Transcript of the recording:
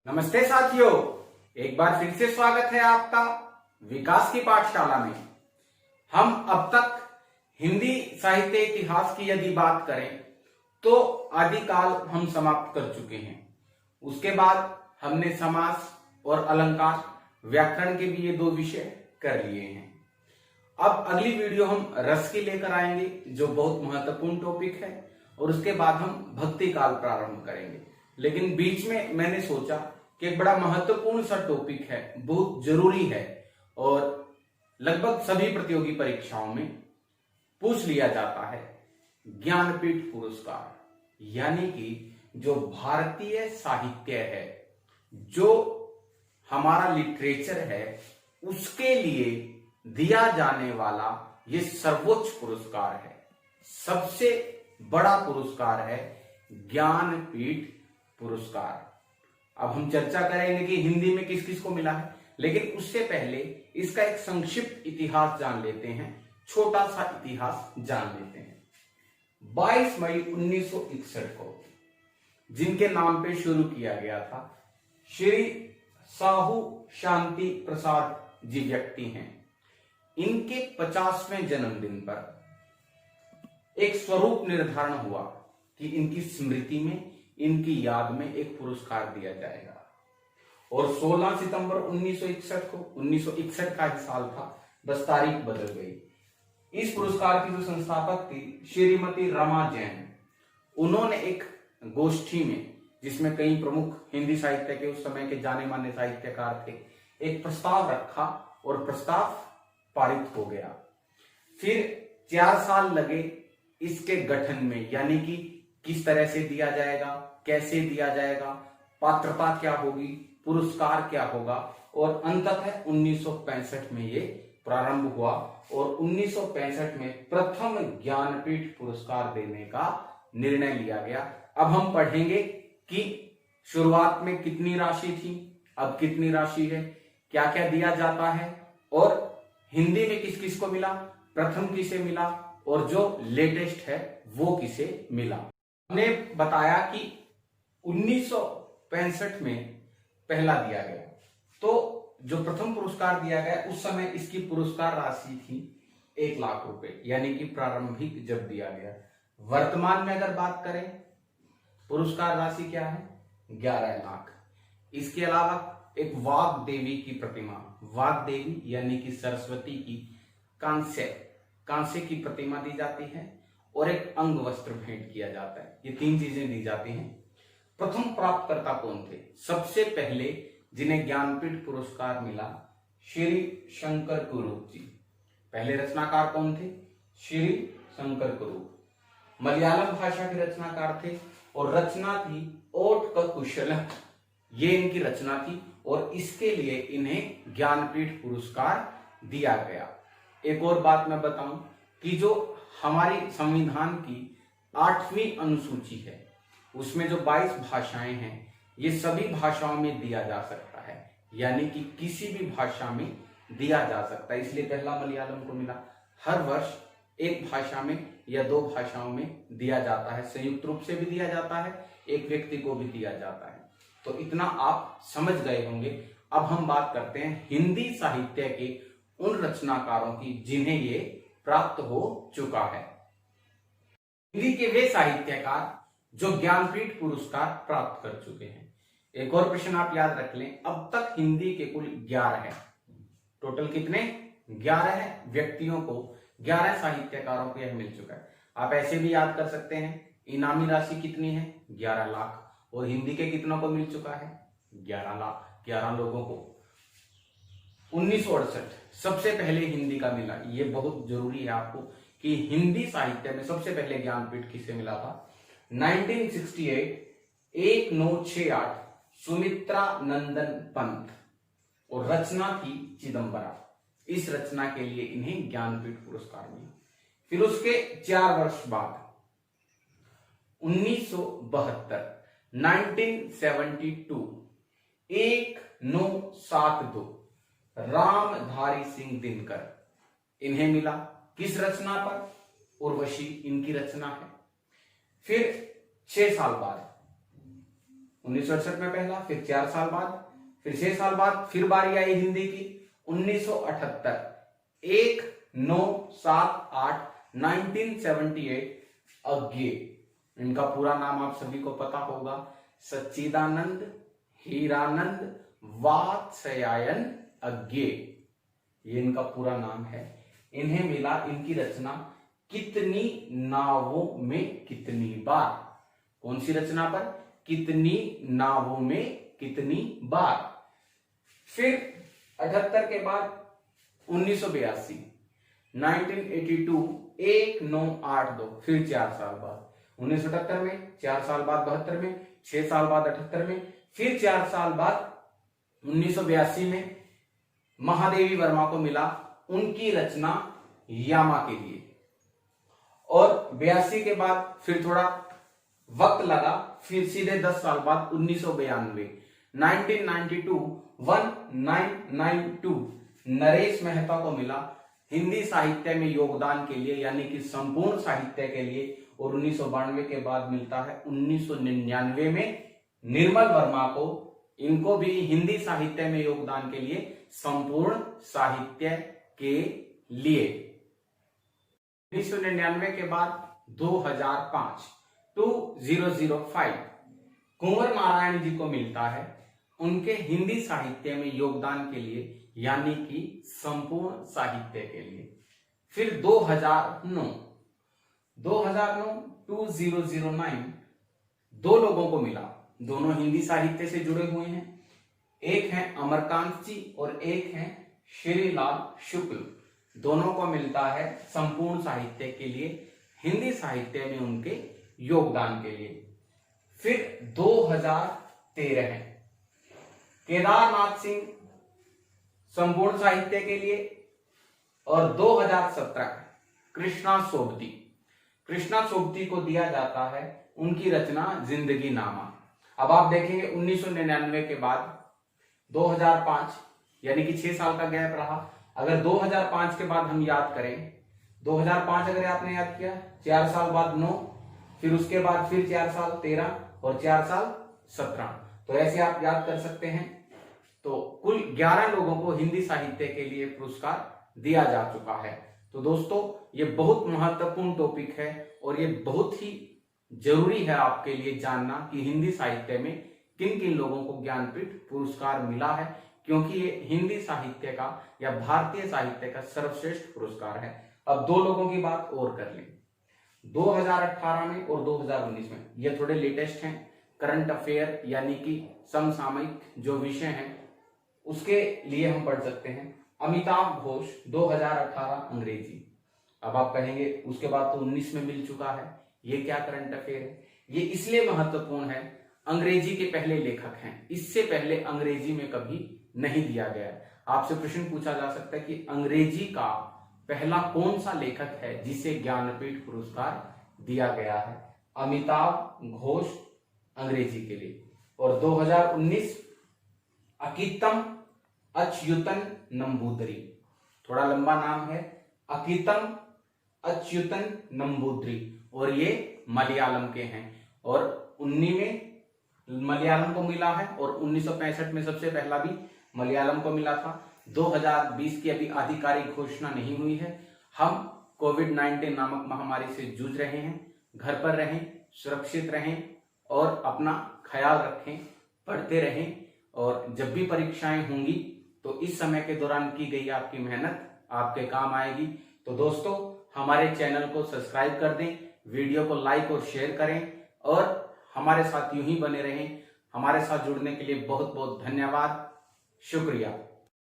नमस्ते साथियों, एक बार फिर से स्वागत है आपका विकास की पाठशाला में। हम अब तक हिंदी साहित्य इतिहास की यदि बात करें तो आदिकाल हम समाप्त कर चुके हैं। उसके बाद हमने समास और अलंकार, व्याकरण के भी ये दो विषय कर लिए हैं। अब अगली वीडियो हम रस की लेकर आएंगे जो बहुत महत्वपूर्ण टॉपिक है, और उसके बाद हम भक्ति काल प्रारंभ करेंगे। लेकिन बीच में मैंने सोचा कि एक बड़ा महत्वपूर्ण सा टॉपिक है, बहुत जरूरी है और लगभग सभी प्रतियोगी परीक्षाओं में पूछ लिया जाता है। ज्ञानपीठ पुरस्कार, यानी कि जो भारतीय साहित्य है, जो हमारा लिटरेचर है, उसके लिए दिया जाने वाला ये सर्वोच्च पुरस्कार है, सबसे बड़ा पुरस्कार है ज्ञानपीठ पुरस्कार। अब हम चर्चा करेंगे कि हिंदी में किस किस को मिला है, लेकिन उससे पहले इसका एक संक्षिप्त इतिहास जान लेते हैं, छोटा सा इतिहास जान लेते हैं। 22 मई 1961 को जिनके नाम पे शुरू किया गया था, श्री साहू शांति प्रसाद जी व्यक्ति हैं। इनके 50वें जन्मदिन पर एक स्वरूप निर्धारण हुआ कि इनकी स्मृति में, इनकी याद में एक पुरस्कार दिया जाएगा। और 16 सितंबर 1961 को, 1961 का ही साल था, बस तारीख बदल गई। इस पुरस्कार की जो संस्थापक थी श्रीमती रमा जैन, उन्होंने एक गोष्ठी में, जिसमें कई प्रमुख हिंदी साहित्य के उस समय के जाने माने साहित्यकार थे, एक प्रस्ताव रखा और प्रस्ताव पारित हो गया। फिर 4 साल लगे इसके गठन में, यानी कि किस तरह से दिया जाएगा, कैसे दिया जाएगा, पात्रता क्या होगी, पुरस्कार क्या होगा, और अंततः 1965 में ये प्रारंभ हुआ और 1965 में प्रथम ज्ञानपीठ पुरस्कार देने का निर्णय लिया गया। अब हम पढ़ेंगे कि शुरुआत में कितनी राशि थी, अब कितनी राशि है, क्या क्या दिया जाता है, और हिंदी में किस किस को मिला, प्रथम किसे मिला, और जो लेटेस्ट है वो किसे मिला। हमने बताया कि 1965 में पहला दिया गया, तो जो प्रथम पुरस्कार दिया गया उस समय इसकी पुरस्कार राशि थी 1 लाख रुपए, यानी कि प्रारंभिक जब दिया गया। वर्तमान में अगर बात करें, पुरस्कार राशि क्या है, 11 लाख। इसके अलावा एक वाग देवी की प्रतिमा, वाग देवी यानी कि सरस्वती की कांसे की प्रतिमा दी जाती है, और एक अंग वस्त्र भेंट किया जाता है। ये 3 चीजें दी जाती हैं। प्रथम प्राप्तकर्ता कौन थे? सबसे पहले जिन्हें ज्ञानपीठ पुरस्कार मिला, श्री शंकर कुरूप जी। पहले रचनाकार कौन थे? श्री शंकर कुरूप मलयालम भाषा के रचनाकार थे, और रचना थी ओट क कुशल, ये इनकी रचना थी, और इसके लिए इन्हें ज्ञानपीठ पुरस्कार दिया गया। एक और बात मैं बताऊं कि जो हमारी संविधान की 8वीं अनुसूची है, उसमें जो 22 भाषाएं हैं, ये सभी भाषाओं में दिया जा सकता है, यानी कि किसी भी भाषा में दिया जा सकता है। इसलिए पहला मलयालम को मिला। हर वर्ष एक भाषा में या 2 भाषाओं में दिया जाता है, संयुक्त रूप से भी दिया जाता है, एक व्यक्ति को भी दिया जाता है। तो इतना आप समझ गए होंगे। अब हम बात करते हैं हिंदी साहित्य के उन रचनाकारों की जिन्हें ये प्राप्त हो चुका है। हिंदी के वे साहित्यकार जो ज्ञानपीठ पुरस्कार प्राप्त कर चुके हैं। एक और प्रश्न आप याद रख लें, अब तक हिंदी के कुल 11 है। टोटल कितने? 11 है व्यक्तियों को, 11 साहित्यकारों को यह मिल चुका है। आप ऐसे भी याद कर सकते हैं, इनामी राशि कितनी है? 11 लाख। और हिंदी के कितनों को मिल चुका है? 11 लाख, 11 लोगों को। 1968 सबसे पहले हिंदी का मिला। ये बहुत जरूरी है आपको कि हिंदी साहित्य में सबसे पहले ज्ञानपीठ किसे मिला था? 1968 1968 सुमित्रा नंदन पंत, और रचना थी चिदंबरा। इस रचना के लिए इन्हें ज्ञानपीठ पुरस्कार मिला। फिर उसके 4 वर्ष बाद 1972 1972 1972 रामधारी सिंह दिनकर, इन्हें मिला। किस रचना पर? उर्वशी इनकी रचना है। फिर 6 साल बाद 1968 में पहला, फिर 4 साल बाद, फिर 6 साल बाद फिर बारी आई हिंदी की 1978, 1978 अज्ञे। इनका पूरा नाम आप सभी को पता होगा, सच्चिदानंद हीरानंद वात्स्यायन अज्ञे, ये इनका पूरा नाम है। इन्हें मिला इनकी रचना कितनी नावों में कितनी बार। कौन सी रचना पर? कितनी नावों में कितनी बार। फिर 78 के बाद 1982, 1982, 1982, फिर 4 साल बाद 1978 में, 4 साल बाद 72 में, 6 साल बाद 78 में, फिर 4 साल बाद 1982 में महादेवी वर्मा को मिला उनकी रचना यामा के लिए। और 82 के बाद फिर थोड़ा वक्त लगा, फिर सीधे 10 साल बाद 1992, 1992 नरेश मेहता को मिला हिंदी साहित्य में योगदान के लिए, यानी कि संपूर्ण साहित्य के लिए। और 1992 के बाद मिलता है 1999 में निर्मल वर्मा को, इनको भी हिंदी साहित्य में योगदान के लिए, संपूर्ण साहित्य के लिए। 1999 के बाद 2005 कुंवर नारायण जी को मिलता है उनके हिंदी साहित्य में योगदान के लिए, यानी कि संपूर्ण साहित्य के लिए। फिर 2009 2009 दो लोगों को मिला, दोनों हिंदी साहित्य से जुड़े हुए हैं। एक है अमरकांत जी और एक है श्रीलाल शुक्ल। दोनों को मिलता है संपूर्ण साहित्य के लिए, हिंदी साहित्य में उनके योगदान के लिए। फिर 2013 है केदारनाथ सिंह संपूर्ण साहित्य के लिए। और 2017 कृष्णा सोबती को दिया जाता है उनकी रचना जिंदगी नामा। अब आप देखेंगे 1999 के बाद 2005, यानी कि 6 साल का गैप रहा। अगर 2005 के बाद हम याद करें, 2005 अगर आपने याद किया, 4 साल बाद 9, फिर उसके बाद फिर 4 साल 13 और 4 साल 17, तो ऐसे आप याद कर सकते हैं। तो कुल 11 लोगों को हिंदी साहित्य के लिए पुरस्कार दिया जा चुका है। तो दोस्तों, ये बहुत महत्वपूर्ण टॉपिक है और ये बहुत ही जरूरी है आपके लिए जानना कि हिंदी साहित्य में किन किन लोगों को ज्ञानपीठ पुरस्कार मिला है, क्योंकि ये हिंदी साहित्य का या भारतीय साहित्य का सर्वश्रेष्ठ पुरस्कार है। अब 2 लोगों की बात और कर लें, 2018 में और 2019 में। ये थोड़े लेटेस्ट हैं, करंट अफेयर यानी कि समसामयिक जो विषय हैं उसके लिए हम पढ़ सकते हैं। अमिताभ घोष 2018 अंग्रेजी। अब आप कहेंगे उसके बाद तो 19 में मिल चुका है, ये क्या करंट अफेयर है? ये इसलिए महत्वपूर्ण है, अंग्रेजी के पहले लेखक हैं, इससे पहले अंग्रेजी में कभी नहीं दिया गया। आपसे प्रश्न पूछा जा सकता है कि अंग्रेजी का पहला कौन सा लेखक है जिसे ज्ञानपीठ पुरस्कार दिया गया है? अमिताभ घोष अंग्रेजी के लिए। और 2019 अकितम अच्युतन नंबूदरी, थोड़ा लंबा नाम है, अकितम अच्युतन नंबूदरी, और ये मलयालम के हैं। और 19 में मलयालम को मिला है और 1965 में सबसे पहला भी मलयालम को मिला था। 2020 की अभी आधिकारिक घोषणा नहीं हुई है। हम कोविड-19 नामक महामारी से जूझ रहे हैं। घर पर रहें, सुरक्षित रहें और अपना ख्याल रखें, पढ़ते रहें। और जब भी परीक्षाएं होंगी तो इस समय के दौरान की गई आपकी मेहनत आपके काम आएगी। तो दोस्तों, हमारे चैनल को सब्सक्राइब कर दें, वीडियो को लाइक और शेयर करें और हमारे साथ यूं ही बने रहें। हमारे साथ जुड़ने के लिए बहुत बहुत धन्यवाद, शुक्रिया।